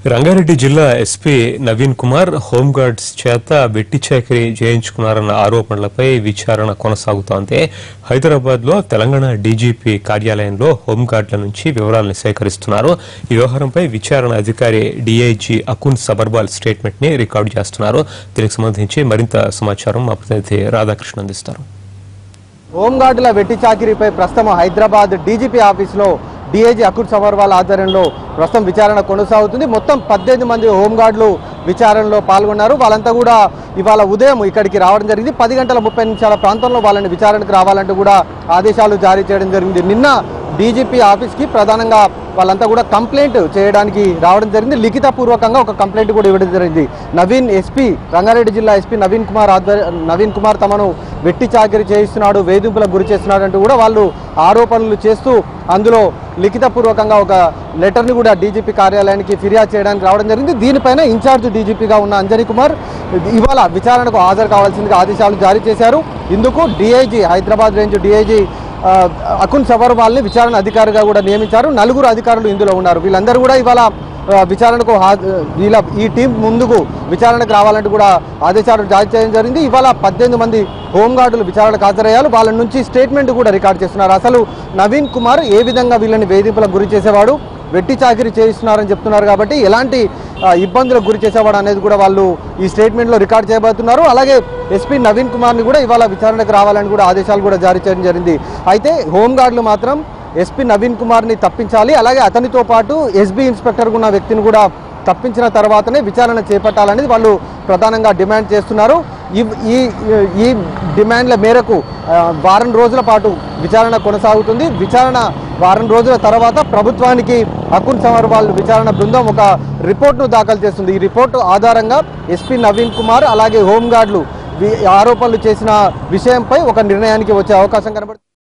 రంగారెడ్డి జిల్లా ఎస్పీ నవీన్ కుమార్ హోంగార్డ్స్ చేత వెట్టి చాకిరీ చేయించుకున్నారన్న ఆరోపణలపై విచారణ కొనసాగుతోంది. హైదరాబాద్ లో తెలంగాణ డీజీపీ కార్యాలయంలో హోంగార్డుల నుంచి వివరాలను సేకరిస్తున్నారు. ఈ వ్యవహారంపై విచారణ అధికారి డీఐజీ అకున్ సబర్వాల్ స్టేట్మెంట్ ని రికార్డు చేస్తున్నారు. దీనికి సంబంధించి మరింత సమాచారం మా ప్రతినిధి రాధాకృష్ణ అందిస్తారు. హోంగార్డుల వెట్టి చాకిరీపై ప్రస్తుతం హైదరాబాద్ డీజీపీ ఆఫీసులో డీఐజీ అకున్ సబర్వాల్ ఆధ్వర్యంలో ప్రస్తుతం విచారణ కొనసాగుతుంది. మొత్తం 18 మంది హోంగార్డులు విచారణలో పాల్గొన్నారు. వాళ్ళంతా కూడా ఇవాళ ఉదయం ఇక్కడికి రావడం జరిగింది. 10:30 ప్రాంతంలో వాళ్ళని విచారణకు రావాలంటూ కూడా ఆదేశాలు జారీ చేయడం జరిగింది. నిన్న డీజీపీ ఆఫీస్కి ప్రధానంగా వాళ్ళంతా కూడా కంప్లైంట్ చేయడానికి రావడం జరిగింది. లిఖితపూర్వకంగా ఒక కంప్లైంట్ కూడా ఇవ్వడం జరిగింది. రంగారెడ్డి జిల్లా ఎస్పీ నవీన్ కుమార్ తమను వెట్టి చాకిరీ చేయిస్తున్నాడు, వేధింపులకు గురి చేస్తున్నాడు అంటూ కూడా వాళ్ళు ఆరోపణలు చేస్తూ అందులో లిఖితపూర్వకంగా ఒక లెటర్ని కూడా డీజీపీ కార్యాలయానికి ఫిర్యాదు చేయడానికి రావడం జరిగింది. దీనిపైన ఇన్ఛార్జ్ డీజీపీగా ఉన్న అంజనీ కుమార్ ఇవాళ విచారణకు హాజరు కావాల్సిందిగా ఆదేశాలు జారీ చేశారు. ఇందుకు DIG Hyderabad range DIG Akun సబర్వాల్ని విచారణ అధికారిగా కూడా నియమించారు. 9 అధికారులు ఇందులో ఉన్నారు. వీళ్ళందరూ కూడా ఇవాళ విచారణకు ఈ టీం ముందుకు విచారణకు రావాలంటూ కూడా ఆదేశాలు జారీ చేయడం జరిగింది. ఇవాళ 18 మంది హోంగార్డులు విచారణకు హాజరయ్యారు. వాళ్ళ నుంచి స్టేట్మెంట్ కూడా రికార్డ్ చేస్తున్నారు. అసలు నవీన్ కుమార్ ఏ విధంగా వీళ్ళని వేధింపులకు గురి చేసేవాడు, వెట్టి చాకిరీ చేయిస్తున్నారని చెప్తున్నారు కాబట్టి ఎలాంటి ఇబ్బందులకు గురి చేసేవాడు అనేది కూడా వాళ్ళు ఈ స్టేట్మెంట్లో రికార్డ్ చేయబోతున్నారు. అలాగే ఎస్పీ నవీన్ కుమార్ని కూడా ఇవాళ విచారణకు రావాలని కూడా ఆదేశాలు కూడా జారీ చేయడం జరిగింది. అయితే హోంగార్డులు మాత్రం ఎస్పీ నవీన్ కుమార్ని తప్పించాలి, అలాగే అతనితో పాటు ఎస్బీ ఇన్స్పెక్టర్గా ఉన్న వ్యక్తిని కూడా తప్పించిన తర్వాతనే విచారణ చేపట్టాలనేది వాళ్ళు ప్రధానంగా డిమాండ్ చేస్తున్నారు. ఈ డిమాండ్ల మేరకు వారం రోజుల పాటు విచారణ కొనసాగుతుంది. వారం రోజుల తర్వాత ప్రభుత్వానికి అకున్ సబర్వాల్ విచారణ బృందం ఒక రిపోర్ట్ను దాఖలు చేస్తుంది. ఈ రిపోర్టు ఆధారంగా ఎస్పీ నవీన్ కుమార్ అలాగే హోంగార్డులు ఆరోపణలు చేసిన విషయంపై ఒక నిర్ణయానికి వచ్చే అవకాశం కనబడుతుంది.